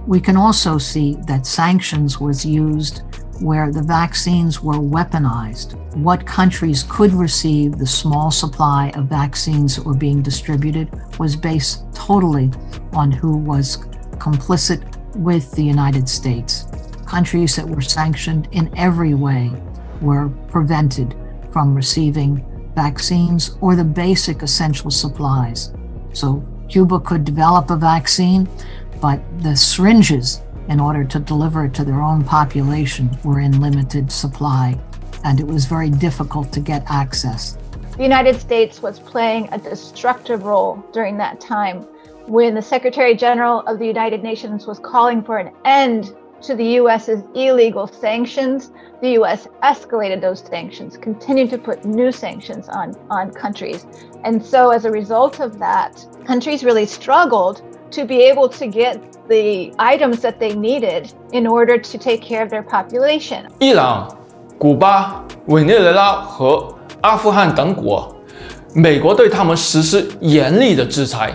We can also see that sanctions was used where the vaccines were weaponized. What countries could receive the small supply of vaccines that were being distributed was based totally on who was complicit with the United States. Countries that were sanctioned in every way were prevented from receiving vaccines or the basic essential supplies. So Cuba could develop a vaccine, but the syringes in order to deliver it to their own population were in limited supply, and it was very difficult to get access. The United States was playing a destructive role during that time. When the Secretary General of the United Nations was calling for an end to the U.S.'s illegal sanctions, the U.S. escalated those sanctions, continued to put new sanctions on countries. And so as a result of that, countries really struggled to be able to get the items that they needed in order to take care of their population. 伊朗、古巴、委内瑞拉和阿富汗等国，美国对他们实施严厉的制裁，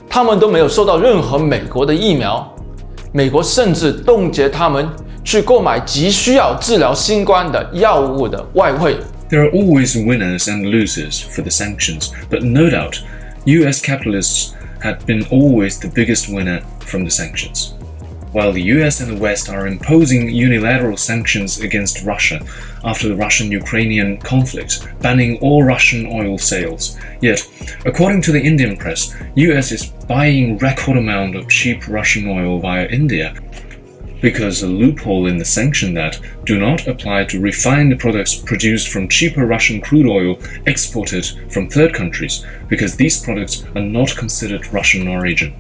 他们都没有收到任何美国的疫苗。美国甚至冻结他们去购买急需要治疗新冠的药物的外汇。There are always winners and losers for the sanctions, but no doubt, US capitalists had been always the biggest winner from the sanctions. While the US and the West are imposing unilateral sanctions against Russia after the Russian-Ukrainian conflict, banning all Russian oil sales, yet, according to the Indian press, US is buying record amount of cheap Russian oil via India, because a loophole in the sanction that do not apply to refined products produced from cheaper Russian crude oil exported from third countries, because these products are not considered Russian origin.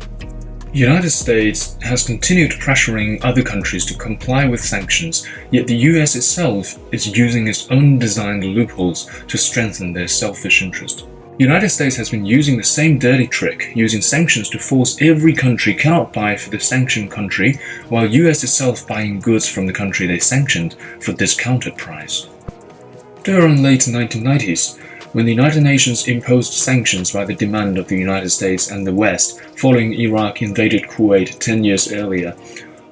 The United States has continued pressuring other countries to comply with sanctions, yet the US itself is using its own designed loopholes to strengthen their selfish interest. The United States has been using the same dirty trick, using sanctions to force every country cannot buy for the sanctioned country, while US itself buying goods from the country they sanctioned for discounted price. During late 1990s, when the United Nations imposed sanctions by the demand of the United States and the West following Iraq invaded Kuwait 10 years earlier,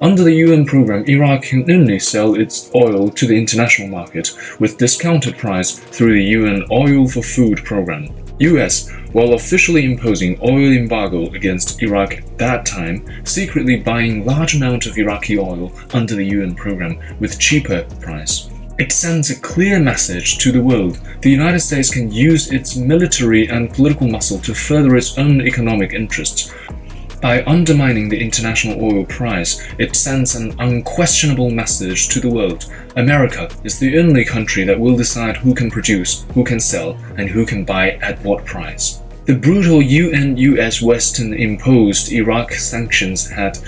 under the UN program, Iraq can only sell its oil to the international market with discounted price through the UN Oil for Food program. US, while officially imposing oil embargo against Iraq at that time, secretly buying large amounts of Iraqi oil under the UN program with cheaper price. It sends a clear message to the world. The United States can use its military and political muscle to further its own economic interests. By undermining the international oil price, it sends an unquestionable message to the world. America is the only country that will decide who can produce, who can sell, and who can buy at what price. The brutal UN-US Western-imposed Iraq sanctions had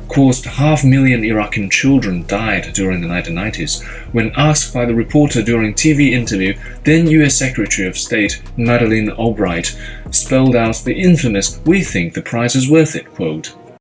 caused 500,000 Iraqi children died during the 1990s. When asked by the reporter during TV interview, then US Secretary of State Madeleine Albright spelled out the infamous "We think the price is worth it" quote.